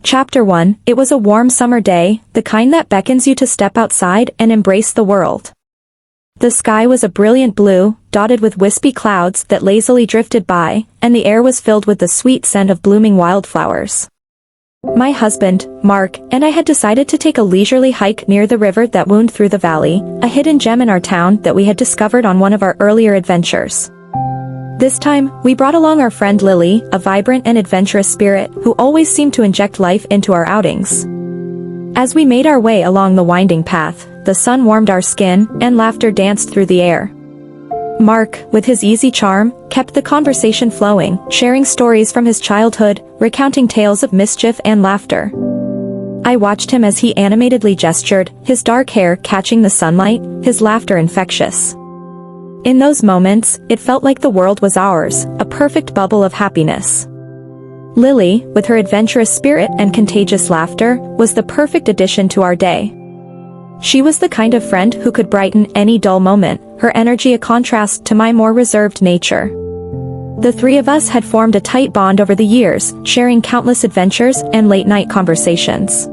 Chapter 1. It was a warm summer day, the kind that beckons you to step outside and embrace the world. The sky was a brilliant blue, dotted with wispy clouds that lazily drifted by, and the air was filled with the sweet scent of blooming wildflowers. My husband, Mark, and I had decided to take a leisurely hike near the river that wound through the valley, a hidden gem in our town that we had discovered on one of our earlier adventures. This time, we brought along our friend Lily, a vibrant and adventurous spirit who always seemed to inject life into our outings. As we made our way along the winding path, the sun warmed our skin, and laughter danced through the air. Mark, with his easy charm, kept the conversation flowing, sharing stories from his childhood, recounting tales of mischief and laughter. I watched him as he animatedly gestured, his dark hair catching the sunlight, his laughter infectious. In those moments, it felt like the world was ours, a perfect bubble of happiness. Lily, with her adventurous spirit and contagious laughter, was the perfect addition to our day. She was the kind of friend who could brighten any dull moment, her energy a contrast to my more reserved nature. The three of us had formed a tight bond over the years, sharing countless adventures and late-night conversations.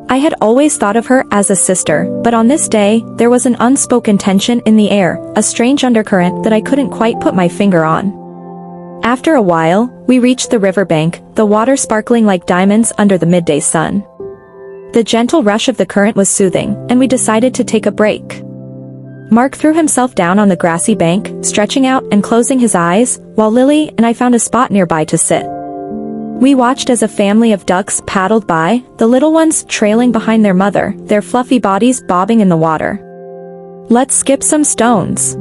I had always thought of her as a sister, but on this day, there was an unspoken tension in the air, a strange undercurrent that I couldn't quite put my finger on. After a while, we reached the riverbank, the water sparkling like diamonds under the midday sun. The gentle rush of the current was soothing, and we decided to take a break. Mark threw himself down on the grassy bank, stretching out and closing his eyes, while Lily and I found a spot nearby to sit. We watched as a family of ducks paddled by, the little ones trailing behind their mother, their fluffy bodies bobbing in the water. "Let's skip some stones,"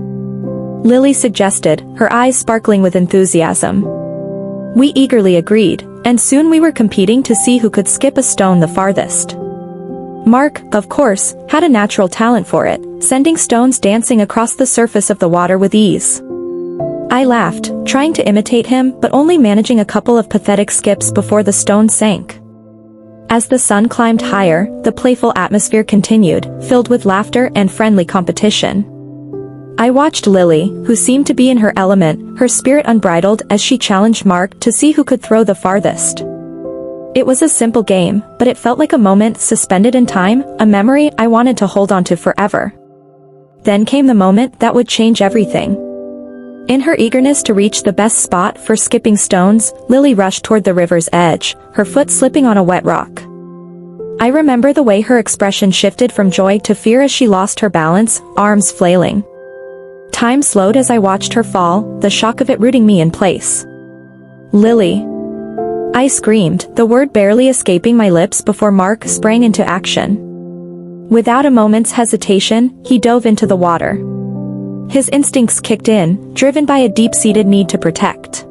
Lily suggested, her eyes sparkling with enthusiasm. We eagerly agreed, and soon we were competing to see who could skip a stone the farthest. Mark, of course, had a natural talent for it, sending stones dancing across the surface of the water with ease. I laughed, trying to imitate him but only managing a couple of pathetic skips before the stone sank. As the sun climbed higher, the playful atmosphere continued, filled with laughter and friendly competition. I watched Lily, who seemed to be in her element, her spirit unbridled as she challenged Mark to see who could throw the farthest. It was a simple game, but it felt like a moment suspended in time, a memory I wanted to hold on to forever. Then came the moment that would change everything. In her eagerness to reach the best spot for skipping stones, Lily rushed toward the river's edge, her foot slipping on a wet rock. I remember the way her expression shifted from joy to fear as she lost her balance, arms flailing. Time slowed as I watched her fall, the shock of it rooting me in place. "Lily!" I screamed, the word barely escaping my lips before Mark sprang into action. Without a moment's hesitation, he dove into the water. His instincts kicked in, driven by a deep-seated need to protect.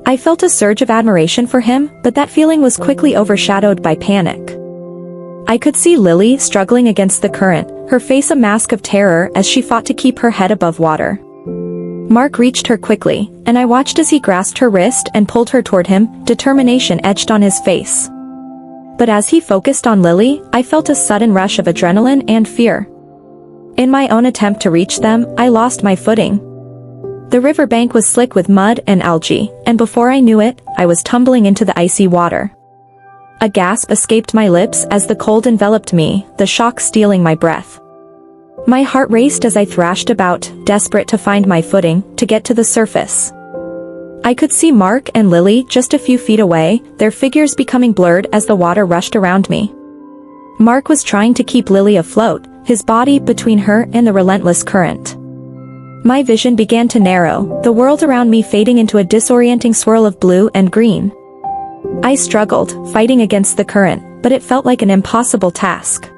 I felt a surge of admiration for him, but that feeling was quickly overshadowed by panic. I could see Lily struggling against the current, her face a mask of terror as she fought to keep her head above water. Mark reached her quickly, and I watched as he grasped her wrist and pulled her toward him, determination etched on his face. But as he focused on Lily, I felt a sudden rush of adrenaline and fear. In my own attempt to reach them, I lost my footing. The riverbank was slick with mud and algae, and before I knew it, I was tumbling into the icy water. A gasp escaped my lips as the cold enveloped me, the shock stealing my breath. My heart raced as I thrashed about, desperate to find my footing, to get to the surface. I could see Mark and Lily just a few feet away, their figures becoming blurred as the water rushed around me. Mark was trying to keep Lily afloat, his body between her and the relentless current. My vision began to narrow, the world around me fading into a disorienting swirl of blue and green. I struggled, fighting against the current, but it felt like an impossible task.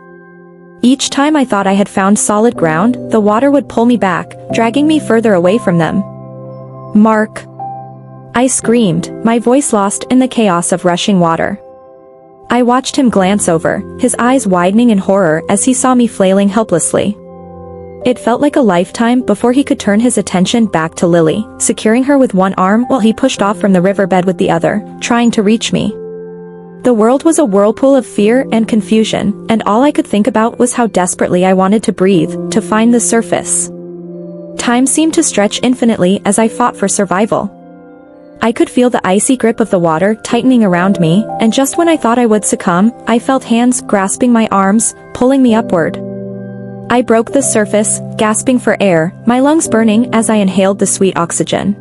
Each time I thought I had found solid ground, the water would pull me back, dragging me further away from them. "Mark!" I screamed, my voice lost in the chaos of rushing water. I watched him glance over, his eyes widening in horror as he saw me flailing helplessly. It felt like a lifetime before he could turn his attention back to Lily, securing her with one arm while he pushed off from the riverbed with the other, trying to reach me. The world was a whirlpool of fear and confusion, and all I could think about was how desperately I wanted to breathe, to find the surface. Time seemed to stretch infinitely as I fought for survival. I could feel the icy grip of the water tightening around me, and just when I thought I would succumb, I felt hands grasping my arms, pulling me upward. I broke the surface, gasping for air, my lungs burning as I inhaled the sweet oxygen.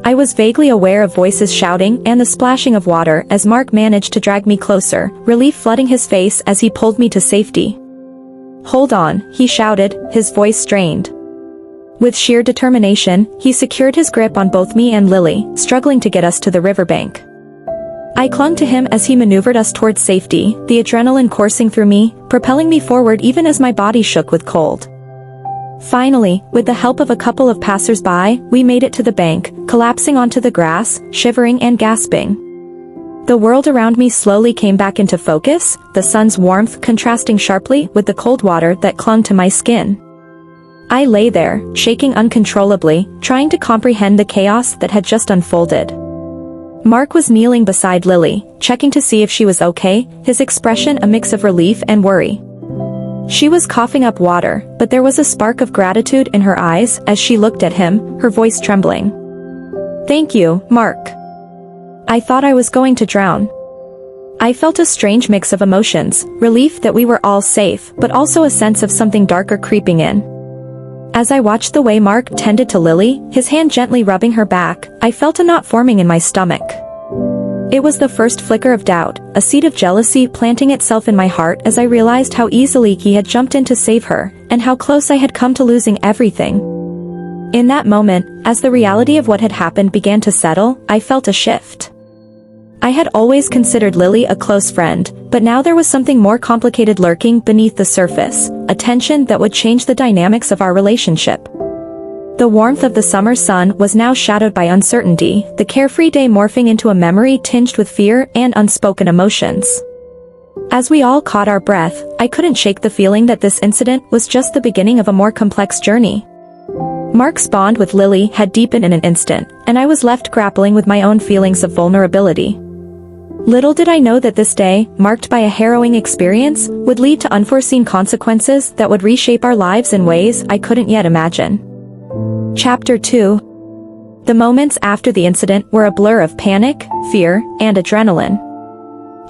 I was vaguely aware of voices shouting and the splashing of water as Mark managed to drag me closer, relief flooding his face as he pulled me to safety. "Hold on," he shouted, his voice strained. With sheer determination, he secured his grip on both me and Lily, struggling to get us to the riverbank. I clung to him as he maneuvered us towards safety, the adrenaline coursing through me, propelling me forward even as my body shook with cold. Finally, with the help of a couple of passers-by, we made it to the bank, collapsing onto the grass, shivering and gasping. The world around me slowly came back into focus, the sun's warmth contrasting sharply with the cold water that clung to my skin. I lay there, shaking uncontrollably, trying to comprehend the chaos that had just unfolded. Mark was kneeling beside Lily, checking to see if she was okay, his expression a mix of relief and worry. She was coughing up water, but there was a spark of gratitude in her eyes as she looked at him, her voice trembling. "Thank you, Mark. I thought I was going to drown." I felt a strange mix of emotions, relief that we were all safe, but also a sense of something darker creeping in. As I watched the way Mark tended to Lily, his hand gently rubbing her back, I felt a knot forming in my stomach. It was the first flicker of doubt, a seed of jealousy planting itself in my heart as I realized how easily he had jumped in to save her, and how close I had come to losing everything. In that moment, as the reality of what had happened began to settle, I felt a shift. I had always considered Lily a close friend, but now there was something more complicated lurking beneath the surface, a tension that would change the dynamics of our relationship. The warmth of the summer sun was now shadowed by uncertainty, the carefree day morphing into a memory tinged with fear and unspoken emotions. As we all caught our breath, I couldn't shake the feeling that this incident was just the beginning of a more complex journey. Mark's bond with Lily had deepened in an instant, and I was left grappling with my own feelings of vulnerability. Little did I know that this day, marked by a harrowing experience, would lead to unforeseen consequences that would reshape our lives in ways I couldn't yet imagine. Chapter 2. The moments after the incident were a blur of panic, fear, and adrenaline.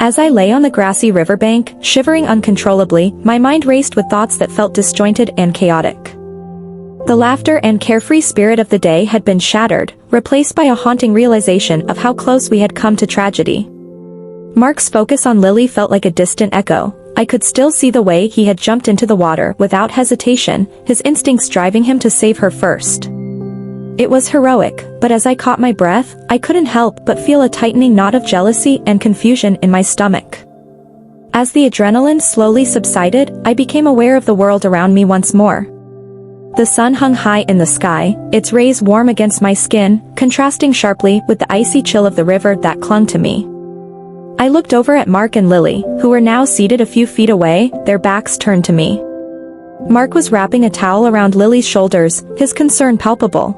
As I lay on the grassy riverbank, shivering uncontrollably, my mind raced with thoughts that felt disjointed and chaotic. The laughter and carefree spirit of the day had been shattered, replaced by a haunting realization of how close we had come to tragedy. Mark's focus on Lily felt like a distant echo. I could still see the way he had jumped into the water without hesitation, his instincts driving him to save her first. It was heroic, but as I caught my breath, I couldn't help but feel a tightening knot of jealousy and confusion in my stomach. As the adrenaline slowly subsided, I became aware of the world around me once more. The sun hung high in the sky, its rays warm against my skin, contrasting sharply with the icy chill of the river that clung to me. I looked over at Mark and Lily, who were now seated a few feet away, their backs turned to me. Mark was wrapping a towel around Lily's shoulders, his concern palpable.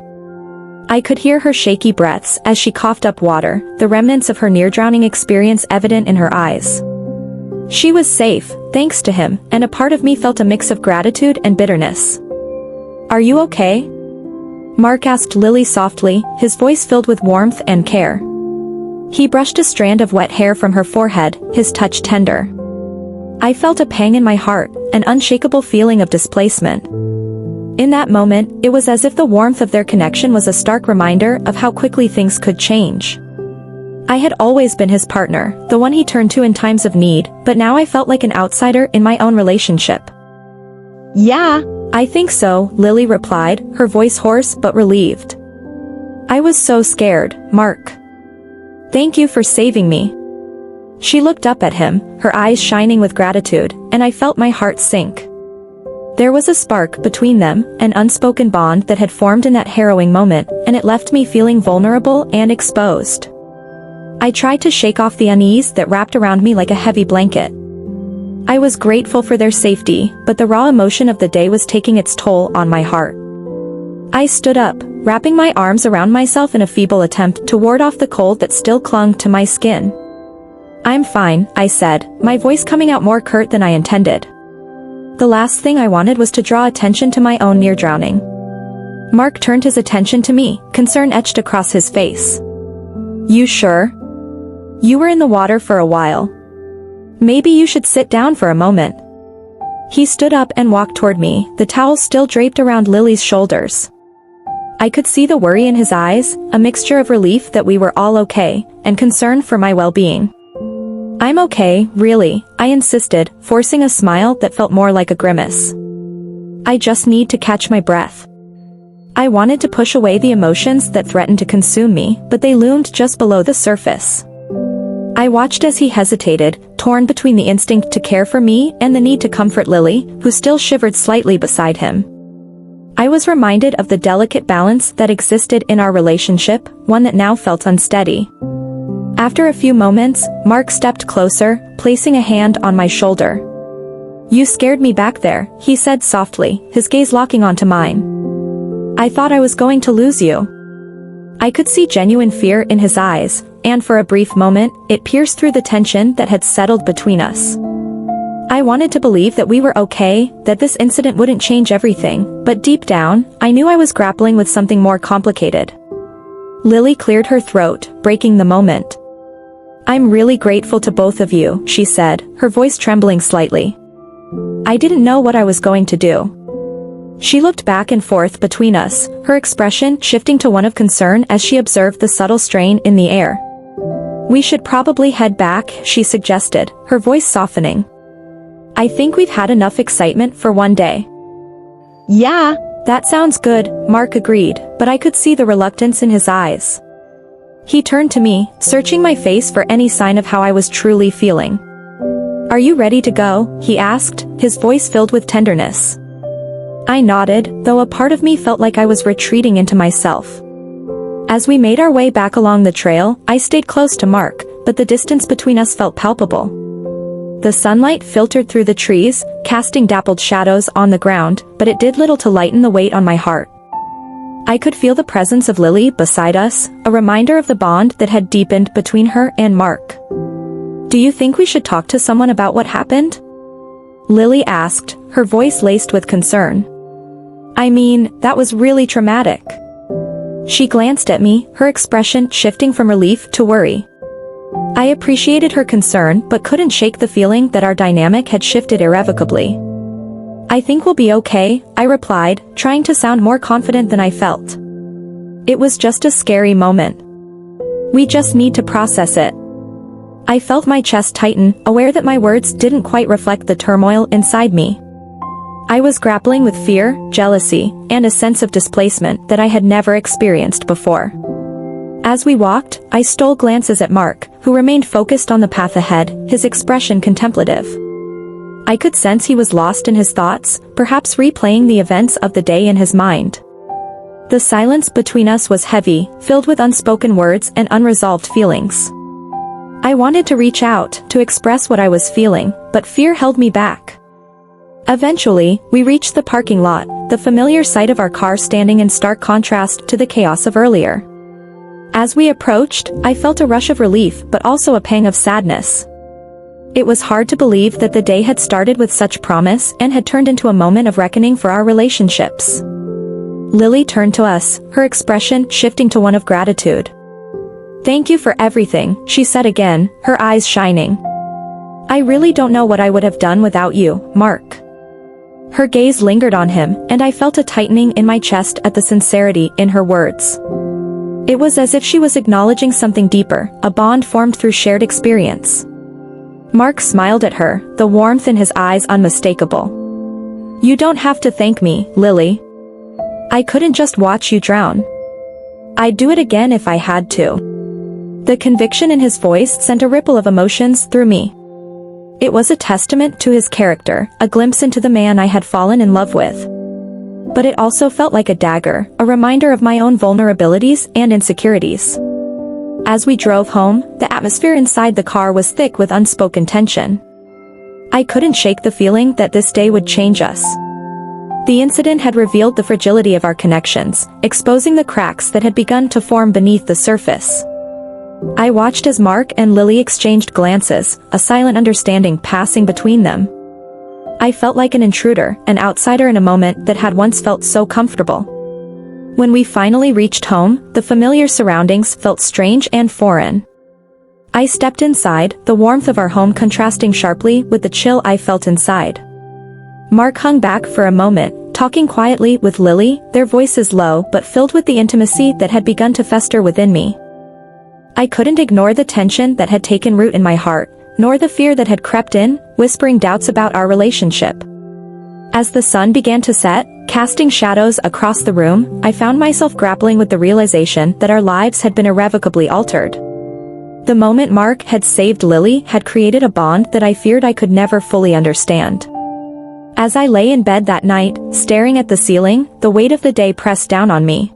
I could hear her shaky breaths as she coughed up water, the remnants of her near-drowning experience evident in her eyes. She was safe, thanks to him, and a part of me felt a mix of gratitude and bitterness. "Are you okay?" Mark asked Lily softly, his voice filled with warmth and care. He brushed a strand of wet hair from her forehead, his touch tender. I felt a pang in my heart, an unshakable feeling of displacement. In that moment, it was as if the warmth of their connection was a stark reminder of how quickly things could change. I had always been his partner, the one he turned to in times of need, but now I felt like an outsider in my own relationship. "Yeah, I think so," Lily replied, her voice hoarse but relieved. "I was so scared, Mark. Thank you for saving me." She looked up at him, her eyes shining with gratitude, and I felt my heart sink. There was a spark between them, an unspoken bond that had formed in that harrowing moment, and it left me feeling vulnerable and exposed. I tried to shake off the unease that wrapped around me like a heavy blanket. I was grateful for their safety, but the raw emotion of the day was taking its toll on my heart. I stood up, wrapping my arms around myself in a feeble attempt to ward off the cold that still clung to my skin. "I'm fine," I said, my voice coming out more curt than I intended. The last thing I wanted was to draw attention to my own near drowning. Mark turned his attention to me, concern etched across his face. You sure? You were in the water for a while. Maybe you should sit down for a moment. He stood up and walked toward me, the towel still draped around Lily's shoulders. I could see the worry in his eyes, a mixture of relief that we were all okay, and concern for my well-being. I'm okay, really, I insisted, forcing a smile that felt more like a grimace. I just need to catch my breath. I wanted to push away the emotions that threatened to consume me, but they loomed just below the surface. I watched as he hesitated, torn between the instinct to care for me and the need to comfort Lily, who still shivered slightly beside him. I was reminded of the delicate balance that existed in our relationship, one that now felt unsteady. After a few moments, Mark stepped closer, placing a hand on my shoulder. You scared me back there, he said softly, his gaze locking onto mine. I thought I was going to lose you. I could see genuine fear in his eyes, and for a brief moment, it pierced through the tension that had settled between us. I wanted to believe that we were okay, that this incident wouldn't change everything, but deep down, I knew I was grappling with something more complicated. Lily cleared her throat, breaking the moment. I'm really grateful to both of you, she said, her voice trembling slightly. I didn't know what I was going to do. She looked back and forth between us, her expression shifting to one of concern as she observed the subtle strain in the air. We should probably head back, she suggested, her voice softening. I think we've had enough excitement for one day. Yeah, that sounds good, Mark agreed, but I could see the reluctance in his eyes. He turned to me, searching my face for any sign of how I was truly feeling. Are you ready to go? He asked, his voice filled with tenderness. I nodded, though a part of me felt like I was retreating into myself. As we made our way back along the trail, I stayed close to Mark, but the distance between us felt palpable. The sunlight filtered through the trees, casting dappled shadows on the ground, but it did little to lighten the weight on my heart. I could feel the presence of Lily beside us, a reminder of the bond that had deepened between her and Mark. Do you think we should talk to someone about what happened? Lily asked, her voice laced with concern. I mean, that was really traumatic. She glanced at me, her expression shifting from relief to worry. I appreciated her concern but couldn't shake the feeling that our dynamic had shifted irrevocably. I think we'll be okay, I replied, trying to sound more confident than I felt. It was just a scary moment. We just need to process it. I felt my chest tighten, aware that my words didn't quite reflect the turmoil inside me. I was grappling with fear, jealousy, and a sense of displacement that I had never experienced before. As we walked, I stole glances at Mark, who remained focused on the path ahead, his expression contemplative. I could sense he was lost in his thoughts, perhaps replaying the events of the day in his mind. The silence between us was heavy, filled with unspoken words and unresolved feelings. I wanted to reach out, to express what I was feeling, but fear held me back. Eventually, we reached the parking lot, the familiar sight of our car standing in stark contrast to the chaos of earlier. As we approached, I felt a rush of relief but also a pang of sadness. It was hard to believe that the day had started with such promise and had turned into a moment of reckoning for our relationships. Lily turned to us, her expression shifting to one of gratitude. Thank you for everything, she said again, her eyes shining. I really don't know what I would have done without you, Mark. Her gaze lingered on him, and I felt a tightening in my chest at the sincerity in her words. It was as if she was acknowledging something deeper, a bond formed through shared experience. Mark smiled at her, the warmth in his eyes unmistakable. You don't have to thank me, Lily. I couldn't just watch you drown. I'd do it again if I had to. The conviction in his voice sent a ripple of emotions through me. It was a testament to his character, a glimpse into the man I had fallen in love with. But it also felt like a dagger, a reminder of my own vulnerabilities and insecurities. As we drove home, the atmosphere inside the car was thick with unspoken tension. I couldn't shake the feeling that this day would change us. The incident had revealed the fragility of our connections, exposing the cracks that had begun to form beneath the surface. I watched as Mark and Lily exchanged glances, a silent understanding passing between them. I felt like an intruder, an outsider in a moment that had once felt so comfortable. When we finally reached home, the familiar surroundings felt strange and foreign. I stepped inside, the warmth of our home contrasting sharply with the chill I felt inside. Mark hung back for a moment, talking quietly with Lily, their voices low but filled with the intimacy that had begun to fester within me. I couldn't ignore the tension that had taken root in my heart, nor the fear that had crept in, whispering doubts about our relationship. As the sun began to set, casting shadows across the room, I found myself grappling with the realization that our lives had been irrevocably altered. The moment Mark had saved Lily had created a bond that I feared I could never fully understand. As I lay in bed that night, staring at the ceiling, the weight of the day pressed down on me.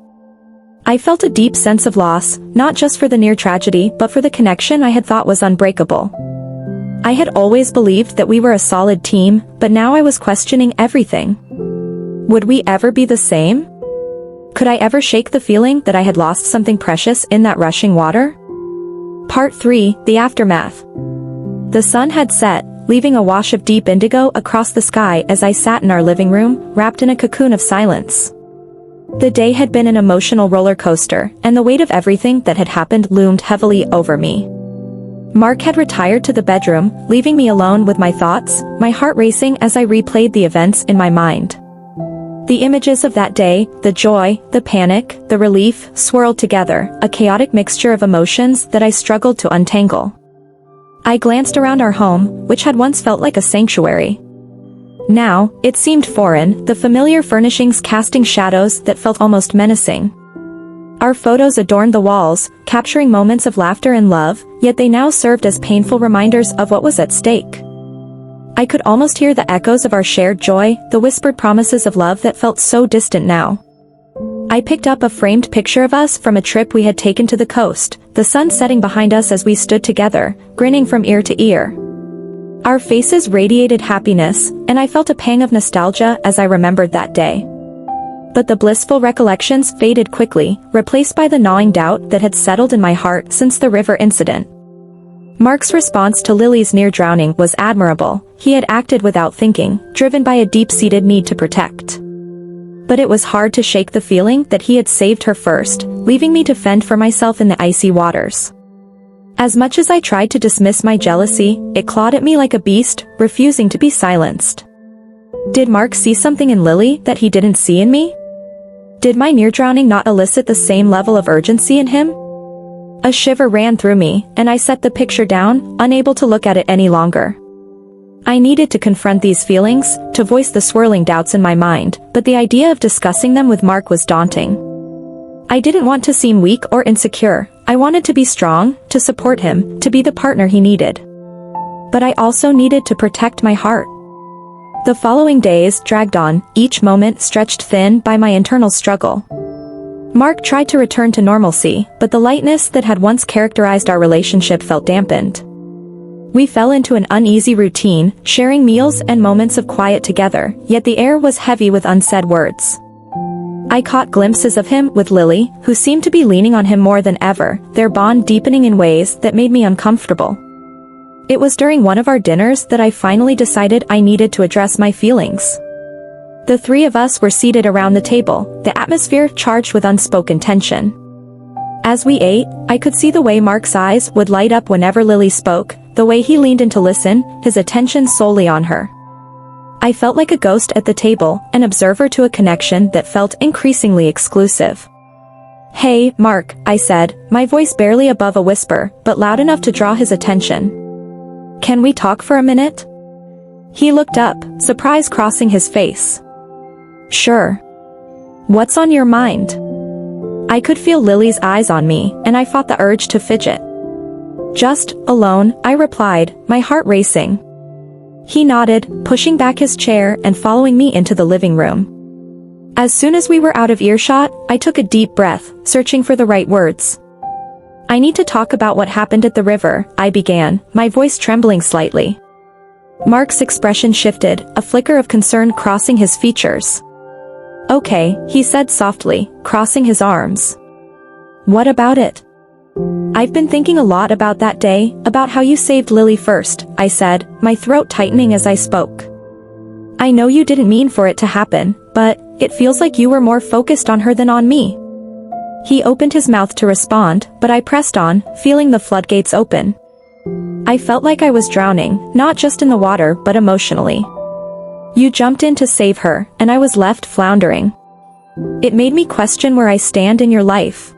I felt a deep sense of loss, not just for the near tragedy but for the connection I had thought was unbreakable. I had always believed that we were a solid team, but now I was questioning everything. Would we ever be the same? Could I ever shake the feeling that I had lost something precious in that rushing water? Part 3, The Aftermath. The sun had set, leaving a wash of deep indigo across the sky as I sat in our living room, wrapped in a cocoon of silence. The day had been an emotional roller coaster, and the weight of everything that had happened loomed heavily over me. Mark had retired to the bedroom, leaving me alone with my thoughts, my heart racing as I replayed the events in my mind. The images of that day, the joy, the panic, the relief, swirled together, a chaotic mixture of emotions that I struggled to untangle. I glanced around our home, which had once felt like a sanctuary. Now, it seemed foreign, the familiar furnishings casting shadows that felt almost menacing. Our photos adorned the walls, capturing moments of laughter and love, yet they now served as painful reminders of what was at stake. I could almost hear the echoes of our shared joy, the whispered promises of love that felt so distant now. I picked up a framed picture of us from a trip we had taken to the coast, the sun setting behind us as we stood together, grinning from ear to ear. Our faces radiated happiness, and I felt a pang of nostalgia as I remembered that day. But the blissful recollections faded quickly, replaced by the gnawing doubt that had settled in my heart since the river incident. Mark's response to Lily's near drowning was admirable. He had acted without thinking, driven by a deep-seated need to protect. But it was hard to shake the feeling that he had saved her first, leaving me to fend for myself in the icy waters. As much as I tried to dismiss my jealousy, it clawed at me like a beast, refusing to be silenced. Did Mark see something in Lily that he didn't see in me? Did my near drowning not elicit the same level of urgency in him? A shiver ran through me, and I set the picture down, unable to look at it any longer. I needed to confront these feelings, to voice the swirling doubts in my mind, but the idea of discussing them with Mark was daunting. I didn't want to seem weak or insecure. I wanted to be strong, to support him, to be the partner he needed. But I also needed to protect my heart. The following days dragged on, each moment stretched thin by my internal struggle. Mark tried to return to normalcy, but the lightness that had once characterized our relationship felt dampened. We fell into an uneasy routine, sharing meals and moments of quiet together, yet the air was heavy with unsaid words. I caught glimpses of him with Lily, who seemed to be leaning on him more than ever, their bond deepening in ways that made me uncomfortable. It was during one of our dinners that I finally decided I needed to address my feelings. The three of us were seated around the table, the atmosphere charged with unspoken tension. As we ate, I could see the way Mark's eyes would light up whenever Lily spoke, the way he leaned in to listen, his attention solely on her. I felt like a ghost at the table, an observer to a connection that felt increasingly exclusive. "Hey, Mark," I said, my voice barely above a whisper, but loud enough to draw his attention. "Can we talk for a minute?" He looked up, surprise crossing his face. "Sure. What's on your mind?" I could feel Lily's eyes on me, and I fought the urge to fidget. "Just alone," I replied, my heart racing. He nodded, pushing back his chair and following me into the living room. As soon as we were out of earshot, I took a deep breath, searching for the right words. "I need to talk about what happened at the river," I began, my voice trembling slightly. Mark's expression shifted, a flicker of concern crossing his features. "Okay," he said softly, crossing his arms. "What about it?" "I've been thinking a lot about that day, about how you saved Lily first," I said, my throat tightening as I spoke. "I know you didn't mean for it to happen, But it feels like you were more focused on her than on me. He opened his mouth to respond, but I pressed on, feeling the floodgates open. I felt like I was drowning, not just in the water but emotionally. You jumped in to save her, and I was left floundering. It made me question where I stand in your life.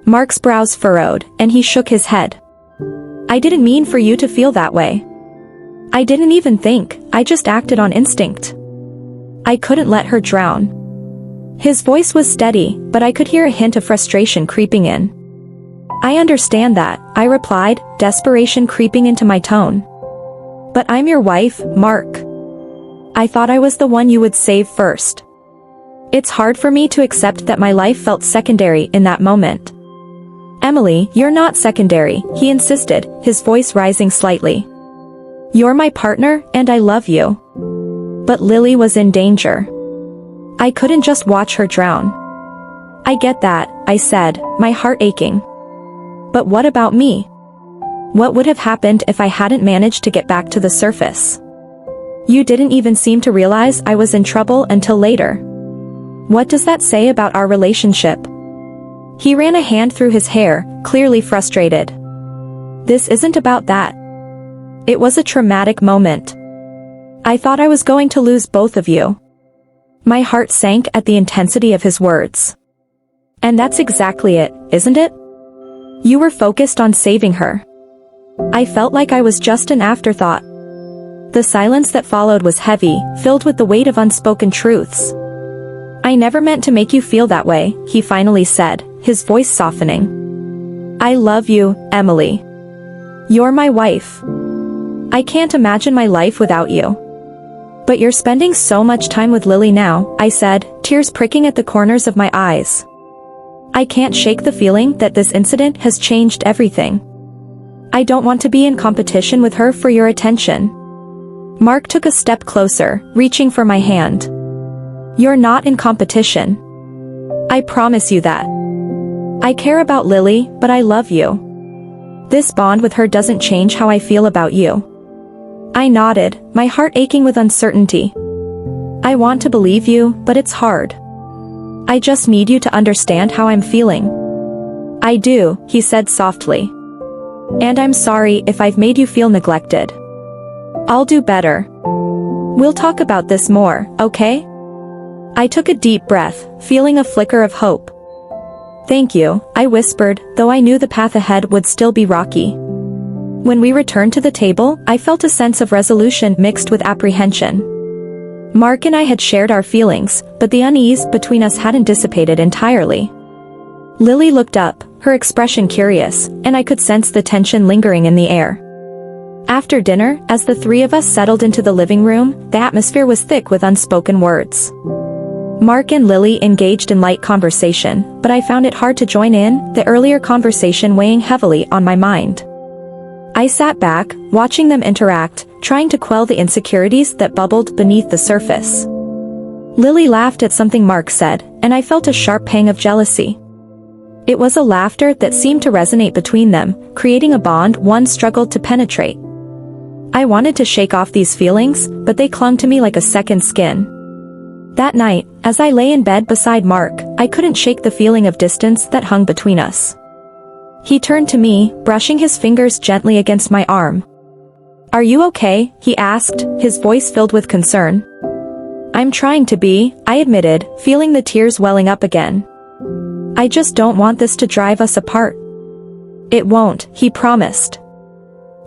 Mark's brows furrowed, and he shook his head. I didn't mean for you to feel that way. I didn't even think, I just acted on instinct. I couldn't let her drown. His voice was steady, but I could hear a hint of frustration creeping in. I understand that, I replied, desperation creeping into my tone. But I'm your wife, Mark. I thought I was the one you would save first. It's hard for me to accept that my life felt secondary in that moment. Emily, you're not secondary, he insisted, his voice rising slightly. You're my partner, and I love you. But Lily was in danger. I couldn't just watch her drown. I get that, I said, my heart aching. But what about me? What would have happened if I hadn't managed to get back to the surface? You didn't even seem to realize I was in trouble until later. What does that say about our relationship? He ran a hand through his hair, clearly frustrated. This isn't about that. It was a traumatic moment. I thought I was going to lose both of you. My heart sank at the intensity of his words. And that's exactly it, isn't it? You were focused on saving her. I felt like I was just an afterthought. The silence that followed was heavy, filled with the weight of unspoken truths. I never meant to make you feel that way, he finally said, his voice softening. I love you, Emily. You're my wife. I can't imagine my life without you. But you're spending so much time with Lily now, I said, tears pricking at the corners of my eyes. I can't shake the feeling that this incident has changed everything. I don't want to be in competition with her for your attention. Mark took a step closer, reaching for my hand. You're not in competition. I promise you that. I care about Lily, but I love you. This bond with her doesn't change how I feel about you. I nodded, my heart aching with uncertainty. I want to believe you, but it's hard. I just need you to understand how I'm feeling. I do, he said softly. And I'm sorry if I've made you feel neglected. I'll do better. We'll talk about this more, okay? I took a deep breath, feeling a flicker of hope. Thank you, I whispered, though I knew the path ahead would still be rocky. When we returned to the table, I felt a sense of resolution mixed with apprehension. Mark and I had shared our feelings, but the unease between us hadn't dissipated entirely. Lily looked up, her expression curious, and I could sense the tension lingering in the air. After dinner, as the three of us settled into the living room, the atmosphere was thick with unspoken words. Mark and Lily engaged in light conversation, but I found it hard to join in, the earlier conversation weighing heavily on my mind. I sat back, watching them interact, trying to quell the insecurities that bubbled beneath the surface. Lily laughed at something Mark said, and I felt a sharp pang of jealousy. It was a laughter that seemed to resonate between them, creating a bond one struggled to penetrate. I wanted to shake off these feelings, but they clung to me like a second skin. That night, as I lay in bed beside Mark, I couldn't shake the feeling of distance that hung between us. He turned to me, brushing his fingers gently against my arm. Are you okay? He asked, his voice filled with concern. I'm trying to be, I admitted, feeling the tears welling up again. I just don't want this to drive us apart. It won't, he promised.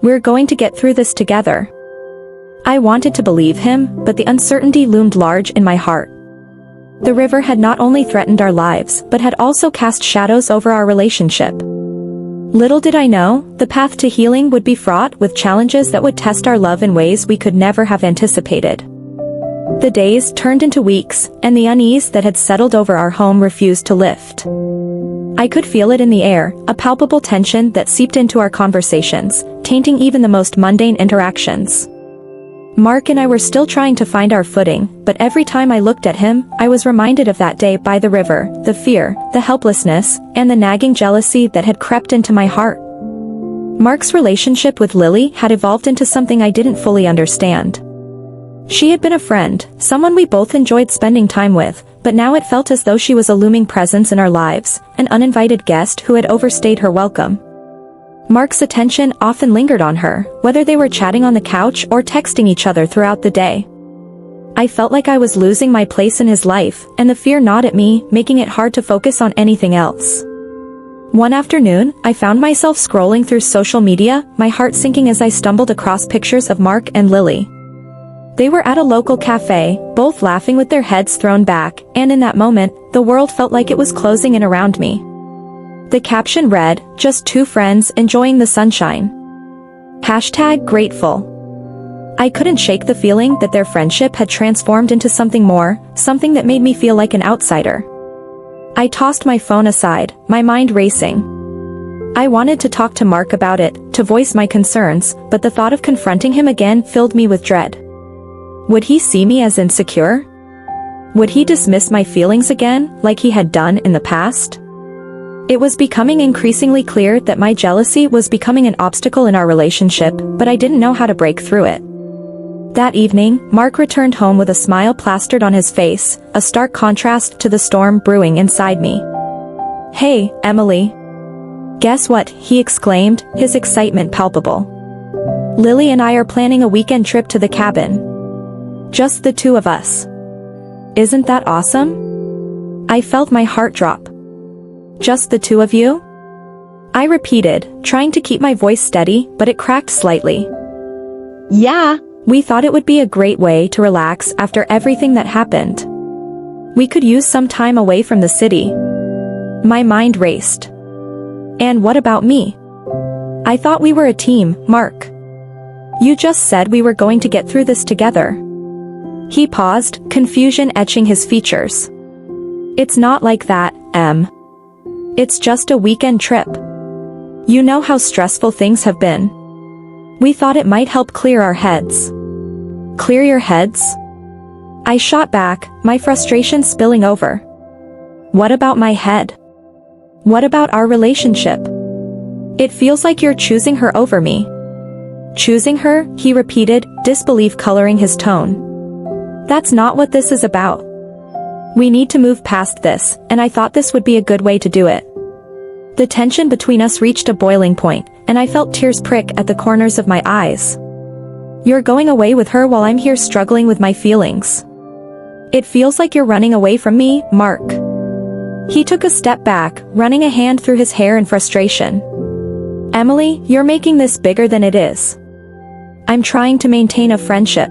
We're going to get through this together. I wanted to believe him, but the uncertainty loomed large in my heart. The river had not only threatened our lives, but had also cast shadows over our relationship. Little did I know, the path to healing would be fraught with challenges that would test our love in ways we could never have anticipated. The days turned into weeks, and the unease that had settled over our home refused to lift. I could feel it in the air, a palpable tension that seeped into our conversations, tainting even the most mundane interactions. Mark and I were still trying to find our footing, but every time I looked at him, I was reminded of that day by the river, the fear, the helplessness, and the nagging jealousy that had crept into my heart. Mark's relationship with Lily had evolved into something I didn't fully understand. She had been a friend, someone we both enjoyed spending time with, but now it felt as though she was a looming presence in our lives, an uninvited guest who had overstayed her welcome. Mark's attention often lingered on her, whether they were chatting on the couch or texting each other throughout the day. I felt like I was losing my place in his life, and the fear gnawed at me, making it hard to focus on anything else. One afternoon, I found myself scrolling through social media, my heart sinking as I stumbled across pictures of Mark and Lily. They were at a local cafe, both laughing with their heads thrown back, and in that moment, the world felt like it was closing in around me. The caption read, "Just two friends enjoying the sunshine. #grateful." I couldn't shake the feeling that their friendship had transformed into something more, something that made me feel like an outsider. I tossed my phone aside, my mind racing. I wanted to talk to Mark about it, to voice my concerns, but the thought of confronting him again filled me with dread. Would he see me as insecure? Would he dismiss my feelings again, like he had done in the past? It was becoming increasingly clear that my jealousy was becoming an obstacle in our relationship, but I didn't know how to break through it. That evening, Mark returned home with a smile plastered on his face, a stark contrast to the storm brewing inside me. "Hey, Emily. Guess what?" he exclaimed, his excitement palpable. "Lily and I are planning a weekend trip to the cabin. Just the two of us. Isn't that awesome?" I felt my heart drop. "Just the two of you?" I repeated, trying to keep my voice steady, but it cracked slightly. "Yeah, we thought it would be a great way to relax after everything that happened. We could use some time away from the city." My mind raced. "And what about me? I thought we were a team, Mark. You just said we were going to get through this together." He paused, confusion etching his features. "It's not like that, Em. It's just a weekend trip. You know how stressful things have been. We thought it might help clear our heads." "Clear your heads?" I shot back, my frustration spilling over. "What about my head? What about our relationship? It feels like you're choosing her over me." "Choosing her?" he repeated, disbelief coloring his tone. "That's not what this is about. We need to move past this, and I thought this would be a good way to do it." The tension between us reached a boiling point, and I felt tears prick at the corners of my eyes. "You're going away with her while I'm here struggling with my feelings. It feels like you're running away from me, Mark." He took a step back, running a hand through his hair in frustration. "Emily, you're making this bigger than it is. I'm trying to maintain a friendship.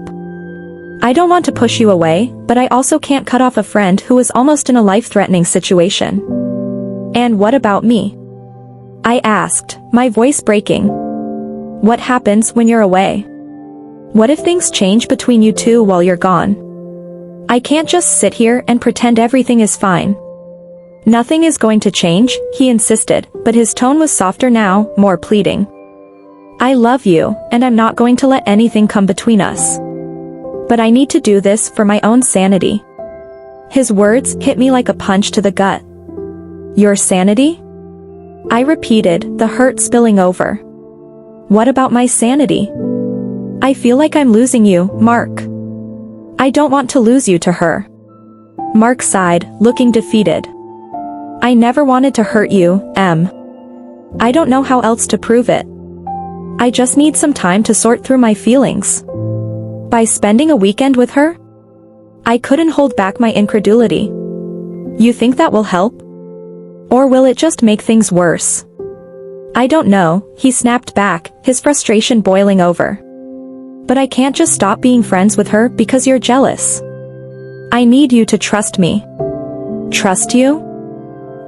I don't want to push you away, but I also can't cut off a friend who is almost in a life-threatening situation." "And what about me?" I asked, my voice breaking. "What happens when you're away? What if things change between you two while you're gone? I can't just sit here and pretend everything is fine." "Nothing is going to change," he insisted, but his tone was softer now, more pleading. "I love you, and I'm not going to let anything come between us. But I need to do this for my own sanity." His words hit me like a punch to the gut. "Your sanity?" I repeated, the hurt spilling over. "What about my sanity? I feel like I'm losing you, Mark. I don't want to lose you to her." Mark sighed, looking defeated. "I never wanted to hurt you, Em. I don't know how else to prove it. I just need some time to sort through my feelings." "By spending a weekend with her?" I couldn't hold back my incredulity. "You think that will help? Or will it just make things worse?" "I don't know," he snapped back, his frustration boiling over. "But I can't just stop being friends with her because you're jealous. I need you to trust me." "Trust you?"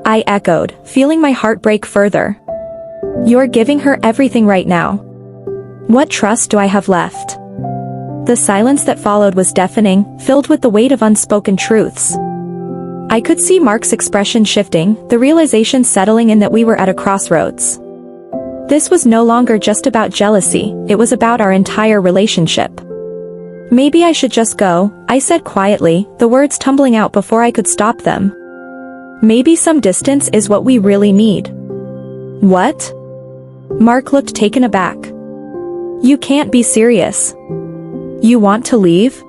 I echoed, feeling my heart break further. "You're giving her everything right now. What trust do I have left?" The silence that followed was deafening, filled with the weight of unspoken truths. I could see Mark's expression shifting, the realization settling in that we were at a crossroads. This was no longer just about jealousy, it was about our entire relationship. "Maybe I should just go," I said quietly, the words tumbling out before I could stop them. "Maybe some distance is what we really need." "What?" Mark looked taken aback. "You can't be serious. You want to leave?"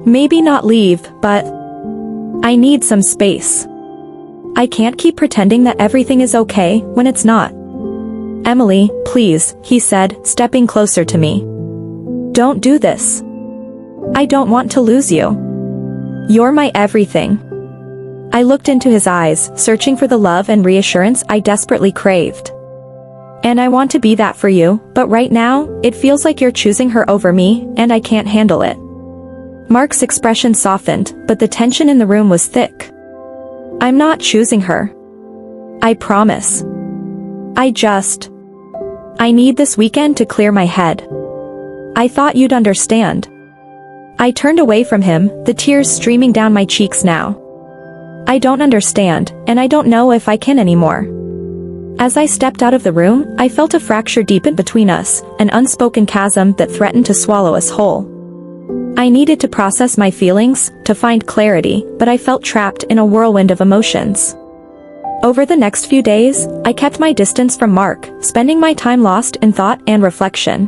Maybe not leave, but I need some space. I can't keep pretending that everything is okay when it's not. Emily, please, he said, stepping closer to me. Don't do this. I don't want to lose you. You're my everything. I looked into his eyes, searching for the love and reassurance I desperately craved. And I want to be that for you, but right now, it feels like you're choosing her over me, and I can't handle it. Mark's expression softened, but the tension in the room was thick. I'm not choosing her. I promise. I need this weekend to clear my head. I thought you'd understand. I turned away from him, the tears streaming down my cheeks now. I don't understand, and I don't know if I can anymore. As I stepped out of the room, I felt a fracture deepen between us, an unspoken chasm that threatened to swallow us whole. I needed to process my feelings, to find clarity, but I felt trapped in a whirlwind of emotions. Over the next few days, I kept my distance from Mark, spending my time lost in thought and reflection.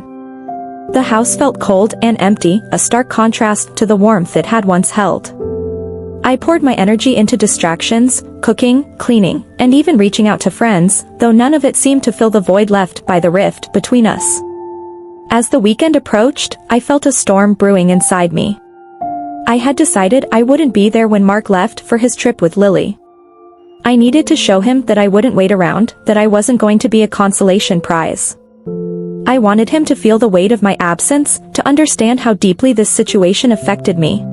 The house felt cold and empty, a stark contrast to the warmth it had once held. I poured my energy into distractions, cooking, cleaning, and even reaching out to friends, though none of it seemed to fill the void left by the rift between us. As the weekend approached, I felt a storm brewing inside me. I had decided I wouldn't be there when Mark left for his trip with Lily. I needed to show him that I wouldn't wait around, that I wasn't going to be a consolation prize. I wanted him to feel the weight of my absence, to understand how deeply this situation affected me.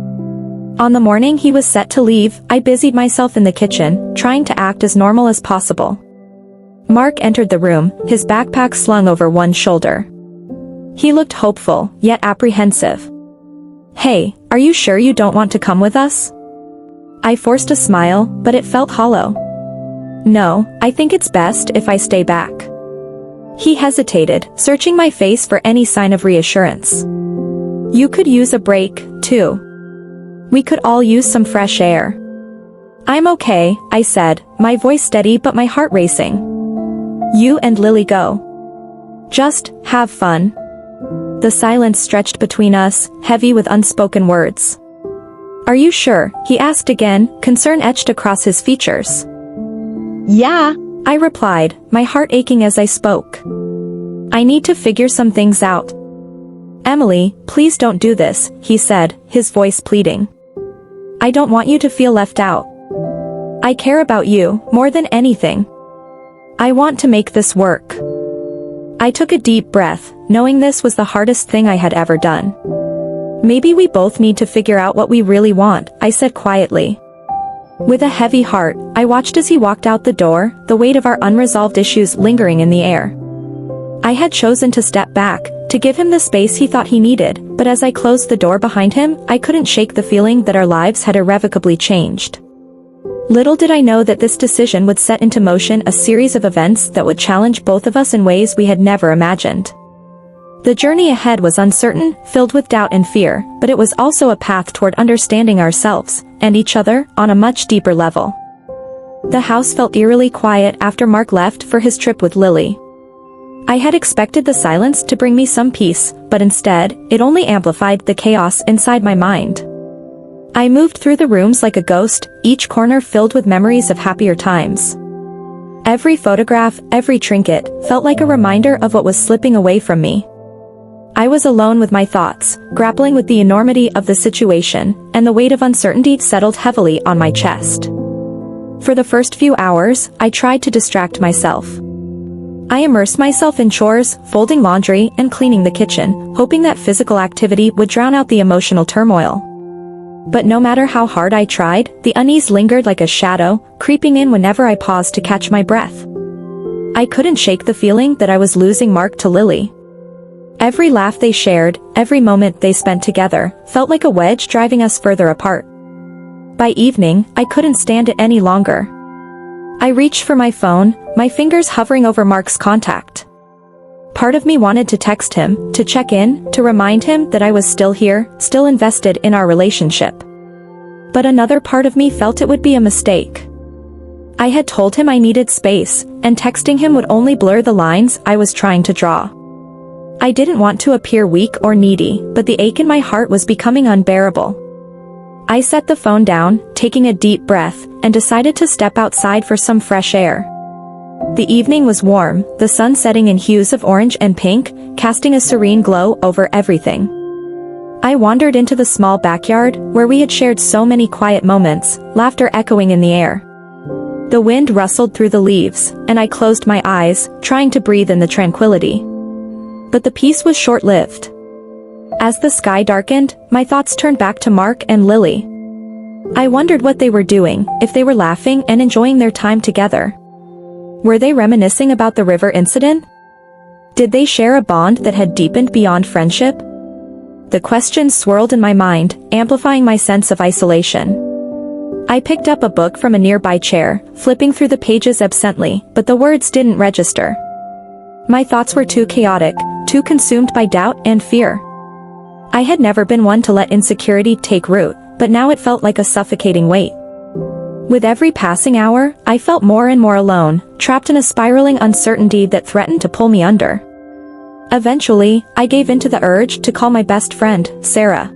On the morning he was set to leave, I busied myself in the kitchen, trying to act as normal as possible. Mark entered the room, his backpack slung over one shoulder. He looked hopeful, yet apprehensive. Hey, are you sure you don't want to come with us? I forced a smile, but it felt hollow. No, I think it's best if I stay back. He hesitated, searching my face for any sign of reassurance. You could use a break, too. We could all use some fresh air. I'm okay, I said, my voice steady but my heart racing. You and Lily go. Just have fun. The silence stretched between us, heavy with unspoken words. Are you sure? He asked again, concern etched across his features. Yeah, I replied, my heart aching as I spoke. I need to figure some things out. Emily, please don't do this, he said, his voice pleading. I don't want you to feel left out. I care about you, more than anything. I want to make this work. I took a deep breath, knowing this was the hardest thing I had ever done. Maybe we both need to figure out what we really want, I said quietly. With a heavy heart, I watched as he walked out the door, the weight of our unresolved issues lingering in the air. I had chosen to step back, to give him the space he thought he needed, but as I closed the door behind him, I couldn't shake the feeling that our lives had irrevocably changed. Little did I know that this decision would set into motion a series of events that would challenge both of us in ways we had never imagined. The journey ahead was uncertain, filled with doubt and fear, but it was also a path toward understanding ourselves, and each other, on a much deeper level. The house felt eerily quiet after Mark left for his trip with Lily. I had expected the silence to bring me some peace, but instead, it only amplified the chaos inside my mind. I moved through the rooms like a ghost, each corner filled with memories of happier times. Every photograph, every trinket, felt like a reminder of what was slipping away from me. I was alone with my thoughts, grappling with the enormity of the situation, and the weight of uncertainty settled heavily on my chest. For the first few hours, I tried to distract myself. I immersed myself in chores, folding laundry, and cleaning the kitchen, hoping that physical activity would drown out the emotional turmoil. But no matter how hard I tried, the unease lingered like a shadow, creeping in whenever I paused to catch my breath. I couldn't shake the feeling that I was losing Mark to Lily. Every laugh they shared, every moment they spent together, felt like a wedge driving us further apart. By evening, I couldn't stand it any longer. I reached for my phone, my fingers hovering over Mark's contact. Part of me wanted to text him, to check in, to remind him that I was still here, still invested in our relationship. But another part of me felt it would be a mistake. I had told him I needed space, and texting him would only blur the lines I was trying to draw. I didn't want to appear weak or needy, but the ache in my heart was becoming unbearable. I set the phone down, taking a deep breath, and decided to step outside for some fresh air. The evening was warm, the sun setting in hues of orange and pink, casting a serene glow over everything. I wandered into the small backyard, where we had shared so many quiet moments, laughter echoing in the air. The wind rustled through the leaves, and I closed my eyes, trying to breathe in the tranquility. But the peace was short-lived. As the sky darkened, my thoughts turned back to Mark and Lily. I wondered what they were doing, if they were laughing and enjoying their time together. Were they reminiscing about the river incident? Did they share a bond that had deepened beyond friendship? The questions swirled in my mind, amplifying my sense of isolation. I picked up a book from a nearby chair, flipping through the pages absently, but the words didn't register. My thoughts were too chaotic, too consumed by doubt and fear. I had never been one to let insecurity take root, but now it felt like a suffocating weight. With every passing hour, I felt more and more alone, trapped in a spiraling uncertainty that threatened to pull me under. Eventually, I gave in to the urge to call my best friend, Sarah.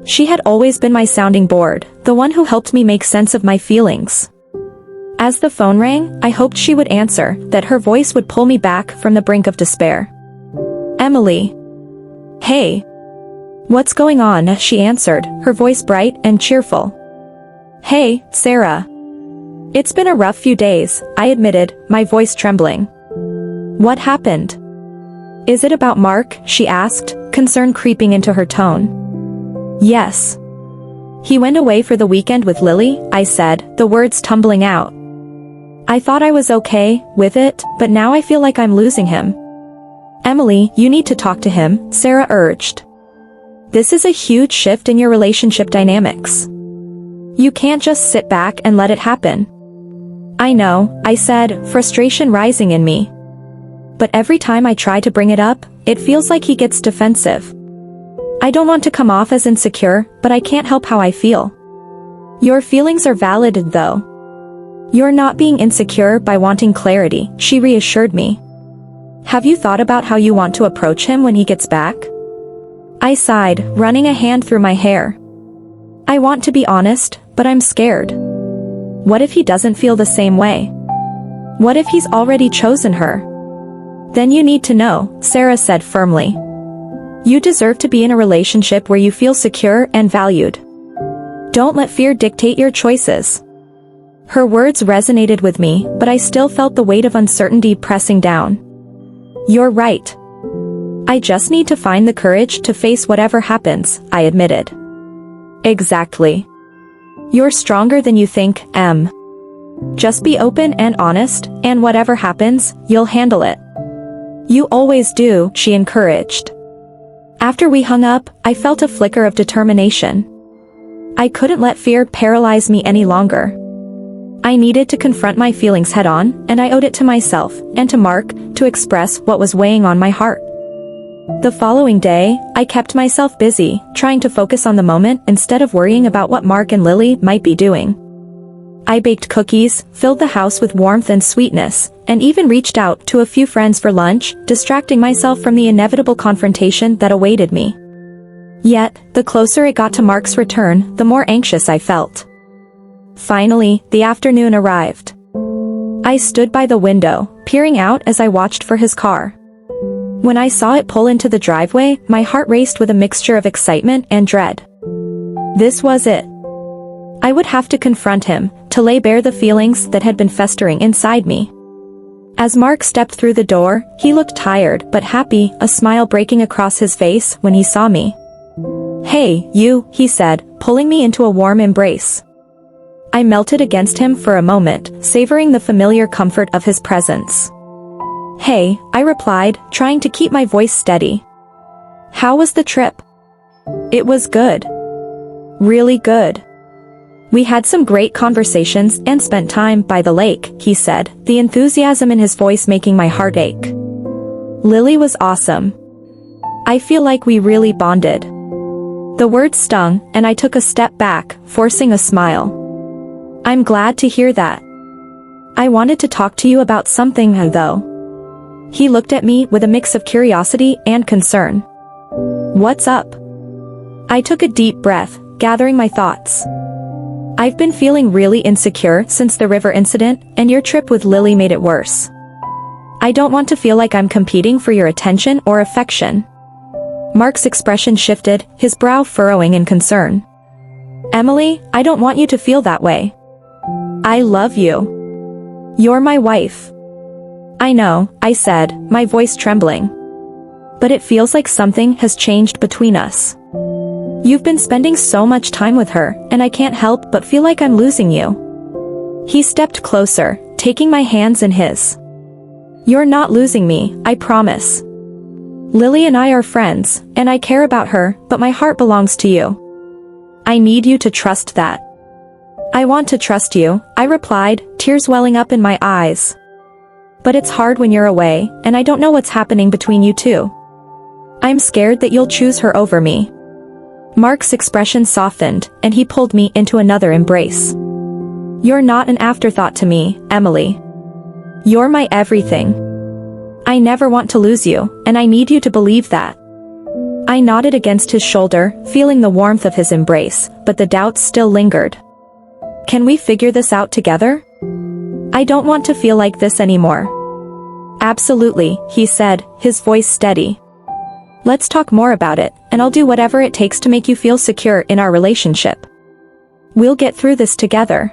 She had always been my sounding board, the one who helped me make sense of my feelings. As the phone rang, I hoped she would answer, that her voice would pull me back from the brink of despair. "Emily." "Hey. What's going on?" she answered, her voice bright and cheerful. "Hey, Sarah. It's been a rough few days," I admitted, my voice trembling. "What happened?" "Is it about Mark?" she asked, concern creeping into her tone. "Yes. He went away for the weekend with Lily," I said, the words tumbling out. "I thought I was okay with it, but now I feel like I'm losing him." "Emily, you need to talk to him," Sarah urged. "This is a huge shift in your relationship dynamics. You can't just sit back and let it happen." "I know," I said, frustration rising in me. "But every time I try to bring it up, it feels like he gets defensive. I don't want to come off as insecure, but I can't help how I feel." "Your feelings are valid, though. You're not being insecure by wanting clarity," she reassured me. "Have you thought about how you want to approach him when he gets back?" I sighed, running a hand through my hair. "I want to be honest, but I'm scared. What if he doesn't feel the same way? What if he's already chosen her?" "Then you need to know," Sarah said firmly. "You deserve to be in a relationship where you feel secure and valued. Don't let fear dictate your choices." Her words resonated with me, but I still felt the weight of uncertainty pressing down. "You're right. I just need to find the courage to face whatever happens," I admitted. "Exactly. You're stronger than you think, Em. Just be open and honest, and whatever happens, you'll handle it." "You always do," she encouraged. After we hung up, I felt a flicker of determination. I couldn't let fear paralyze me any longer. I needed to confront my feelings head-on, and I owed it to myself, and to Mark, to express what was weighing on my heart. The following day, I kept myself busy, trying to focus on the moment instead of worrying about what Mark and Lily might be doing. I baked cookies, filled the house with warmth and sweetness, and even reached out to a few friends for lunch, distracting myself from the inevitable confrontation that awaited me. Yet, the closer it got to Mark's return, the more anxious I felt. Finally, the afternoon arrived. I stood by the window, peering out as I watched for his car. When I saw it pull into the driveway, my heart raced with a mixture of excitement and dread. This was it. I would have to confront him, to lay bare the feelings that had been festering inside me. As Mark stepped through the door, he looked tired but happy, a smile breaking across his face when he saw me. "Hey, you," he said, pulling me into a warm embrace. I melted against him for a moment, savoring the familiar comfort of his presence. "Hey," I replied, trying to keep my voice steady. "How was the trip?" "It was good. Really good. We had some great conversations and spent time by the lake," he said, the enthusiasm in his voice making my heart ache. "Lily was awesome. I feel like we really bonded." The words stung, and I took a step back, forcing a smile. "I'm glad to hear that. I wanted to talk to you about something, though." He looked at me with a mix of curiosity and concern. "What's up?" I took a deep breath, gathering my thoughts. I've been feeling really insecure since the river incident, and your trip with Lily made it worse. I don't want to feel like I'm competing for your attention or affection. Mark's expression shifted, his brow furrowing in concern. Emily, I don't want you to feel that way. I love you. You're my wife. I know, I said, my voice trembling. But it feels like something has changed between us. You've been spending so much time with her, and I can't help but feel like I'm losing you. He stepped closer, taking my hands in his. You're not losing me, I promise. Lily and I are friends, and I care about her, but my heart belongs to you. I need you to trust that. I want to trust you, I replied, tears welling up in my eyes. But it's hard when you're away, and I don't know what's happening between you two. I'm scared that you'll choose her over me. Mark's expression softened, and he pulled me into another embrace. You're not an afterthought to me, Emily. You're my everything. I never want to lose you, and I need you to believe that. I nodded against his shoulder, feeling the warmth of his embrace, but the doubts still lingered. Can we figure this out together? I don't want to feel like this anymore. Absolutely, he said, his voice steady. Let's talk more about it, and I'll do whatever it takes to make you feel secure in our relationship. We'll get through this together.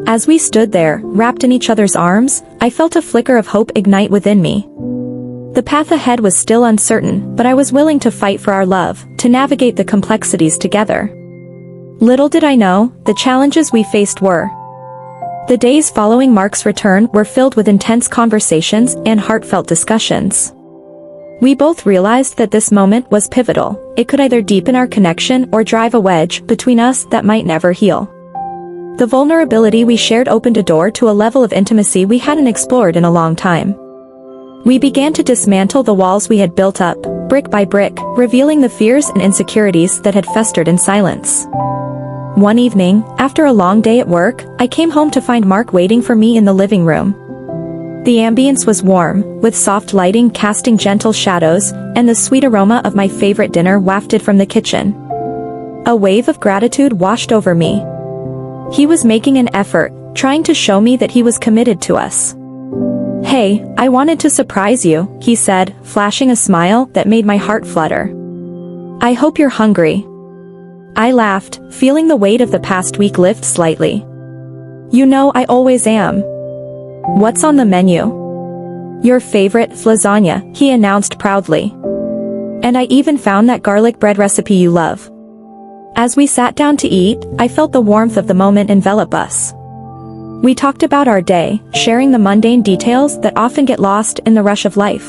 As we stood there, wrapped in each other's arms, I felt a flicker of hope ignite within me. The path ahead was still uncertain, but I was willing to fight for our love, to navigate the complexities together. Little did I know, the challenges we faced were. The days following Mark's return were filled with intense conversations and heartfelt discussions. We both realized that this moment was pivotal. It could either deepen our connection or drive a wedge between us that might never heal. The vulnerability we shared opened a door to a level of intimacy we hadn't explored in a long time. We began to dismantle the walls we had built up, brick by brick, revealing the fears and insecurities that had festered in silence. One evening, after a long day at work, I came home to find Mark waiting for me in the living room. The ambience was warm, with soft lighting casting gentle shadows, and the sweet aroma of my favorite dinner wafted from the kitchen. A wave of gratitude washed over me. He was making an effort, trying to show me that he was committed to us. Hey, I wanted to surprise you, he said, flashing a smile that made my heart flutter. I hope you're hungry. I laughed, feeling the weight of the past week lift slightly. You know I always am. What's on the menu? Your favorite lasagna, he announced proudly. And I even found that garlic bread recipe you love. As we sat down to eat, I felt the warmth of the moment envelop us. We talked about our day, sharing the mundane details that often get lost in the rush of life.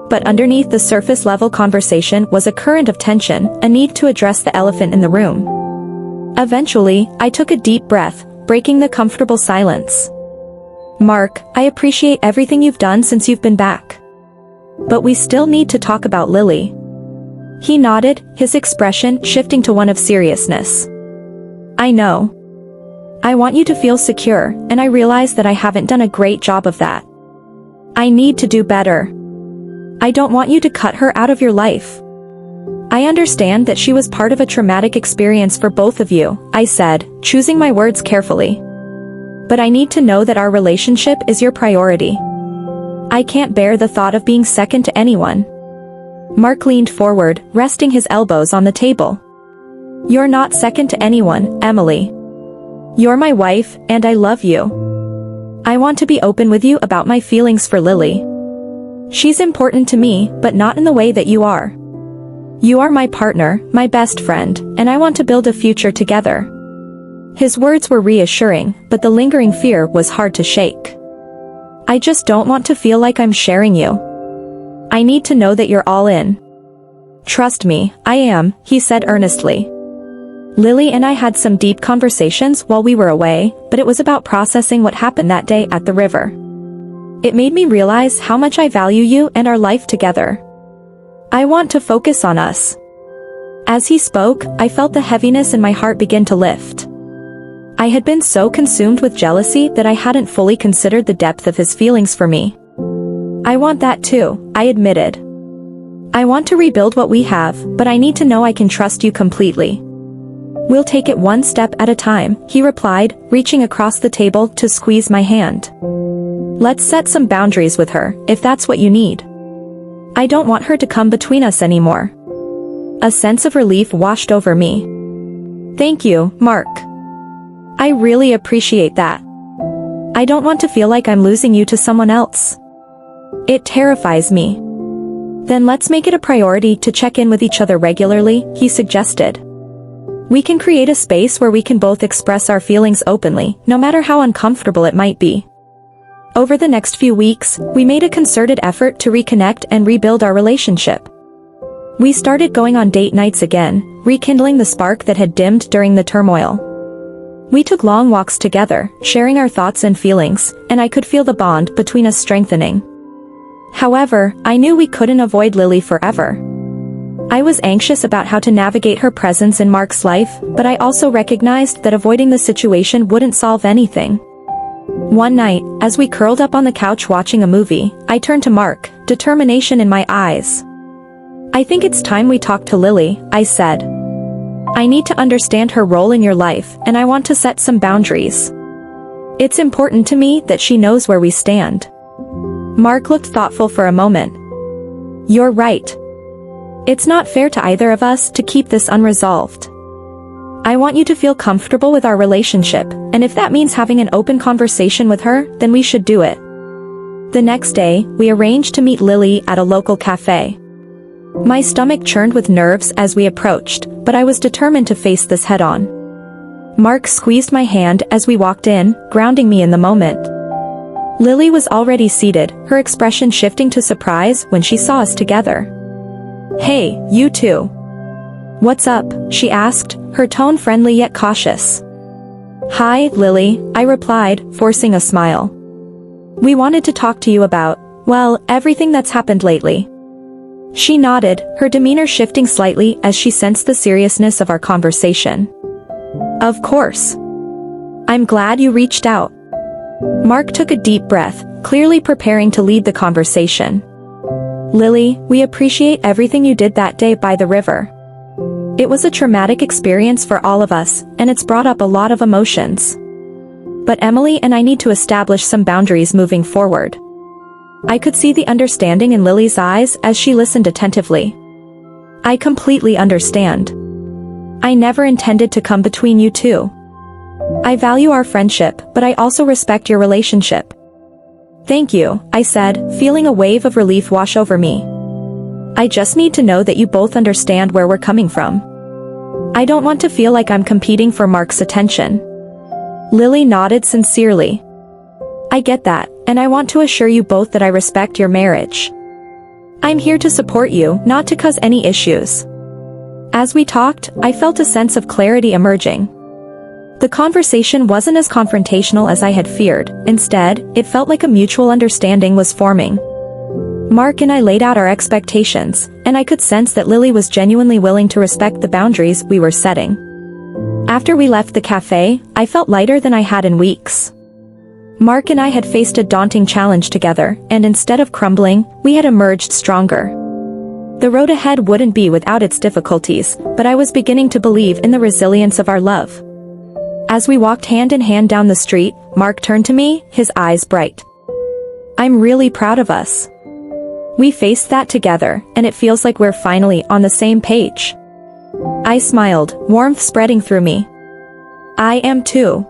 But underneath the surface-level conversation was a current of tension, a need to address the elephant in the room. Eventually, I took a deep breath, breaking the comfortable silence. Mark, I appreciate everything you've done since you've been back. But we still need to talk about Lily. He nodded, his expression shifting to one of seriousness. I know. I want you to feel secure, and I realize that I haven't done a great job of that. I need to do better. I don't want you to cut her out of your life. I understand that she was part of a traumatic experience for both of you, I said, choosing my words carefully. But I need to know that our relationship is your priority. I can't bear the thought of being second to anyone. Mark leaned forward, resting his elbows on the table. You're not second to anyone, Emily. You're my wife, and I love you. I want to be open with you about my feelings for Lily. She's important to me, but not in the way that you are. You are my partner, my best friend, and I want to build a future together. His words were reassuring, but the lingering fear was hard to shake. I just don't want to feel like I'm sharing you. I need to know that you're all in. Trust me, I am, he said earnestly. Lily and I had some deep conversations while we were away, but it was about processing what happened that day at the river. It made me realize how much I value you and our life together. I want to focus on us. As he spoke, I felt the heaviness in my heart begin to lift. I had been so consumed with jealousy that I hadn't fully considered the depth of his feelings for me. I want that too, I admitted. I want to rebuild what we have, but I need to know I can trust you completely. We'll take it one step at a time, he replied, reaching across the table to squeeze my hand. Let's set some boundaries with her, if that's what you need. I don't want her to come between us anymore. A sense of relief washed over me. Thank you, Mark. I really appreciate that. I don't want to feel like I'm losing you to someone else. It terrifies me. Then let's make it a priority to check in with each other regularly, he suggested. We can create a space where we can both express our feelings openly, no matter how uncomfortable it might be. Over the next few weeks, we made a concerted effort to reconnect and rebuild our relationship. We started going on date nights again, rekindling the spark that had dimmed during the turmoil. We took long walks together, sharing our thoughts and feelings, and I could feel the bond between us strengthening. However, I knew we couldn't avoid Lily forever. I was anxious about how to navigate her presence in Mark's life, but I also recognized that avoiding the situation wouldn't solve anything. One night, as we curled up on the couch watching a movie, I turned to Mark, determination in my eyes. I think it's time we talk to Lily, I said. I need to understand her role in your life, and I want to set some boundaries. It's important to me that she knows where we stand. Mark looked thoughtful for a moment. You're right. It's not fair to either of us to keep this unresolved. I want you to feel comfortable with our relationship, and if that means having an open conversation with her, then we should do it. The next day, we arranged to meet Lily at a local cafe. My stomach churned with nerves as we approached, but I was determined to face this head-on. Mark squeezed my hand as we walked in, grounding me in the moment. Lily was already seated, her expression shifting to surprise when she saw us together. Hey, you two. What's up? She asked, her tone friendly yet cautious. Hi, Lily, I replied, forcing a smile. We wanted to talk to you about, well, everything that's happened lately. She nodded, her demeanor shifting slightly as she sensed the seriousness of our conversation. Of course. I'm glad you reached out. Mark took a deep breath, clearly preparing to lead the conversation. Lily, we appreciate everything you did that day by the river. It was a traumatic experience for all of us, and it's brought up a lot of emotions. But Emily and I need to establish some boundaries moving forward. I could see the understanding in Lily's eyes as she listened attentively. I completely understand. I never intended to come between you two. I value our friendship, but I also respect your relationship. Thank you, I said, feeling a wave of relief wash over me. I just need to know that you both understand where we're coming from. I don't want to feel like I'm competing for Mark's attention. Lily nodded sincerely. I get that, and I want to assure you both that I respect your marriage. I'm here to support you, not to cause any issues. As we talked, I felt a sense of clarity emerging. The conversation wasn't as confrontational as I had feared, instead, it felt like a mutual understanding was forming. Mark and I laid out our expectations, and I could sense that Lily was genuinely willing to respect the boundaries we were setting. After we left the cafe, I felt lighter than I had in weeks. Mark and I had faced a daunting challenge together, and instead of crumbling, we had emerged stronger. The road ahead wouldn't be without its difficulties, but I was beginning to believe in the resilience of our love. As we walked hand in hand down the street, Mark turned to me, his eyes bright. I'm really proud of us. We faced that together, and it feels like we're finally on the same page. I smiled, warmth spreading through me. I am too.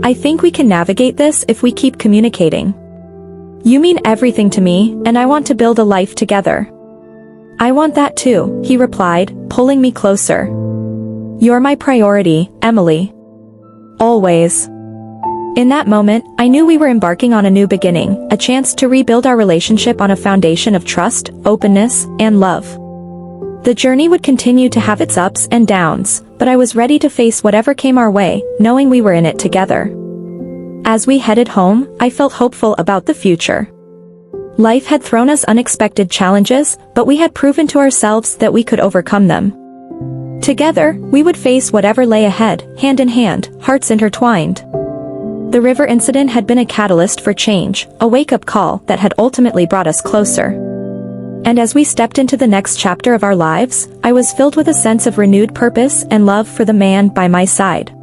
I think we can navigate this if we keep communicating. You mean everything to me, and I want to build a life together. I want that too, he replied, pulling me closer. You're my priority, Emily. Always. In that moment, I knew we were embarking on a new beginning, a chance to rebuild our relationship on a foundation of trust, openness, and love. The journey would continue to have its ups and downs, but I was ready to face whatever came our way, knowing we were in it together. As we headed home, I felt hopeful about the future. Life had thrown us unexpected challenges, but we had proven to ourselves that we could overcome them. Together, we would face whatever lay ahead, hand in hand, hearts intertwined. The river incident had been a catalyst for change, a wake-up call that had ultimately brought us closer. And as we stepped into the next chapter of our lives, I was filled with a sense of renewed purpose and love for the man by my side.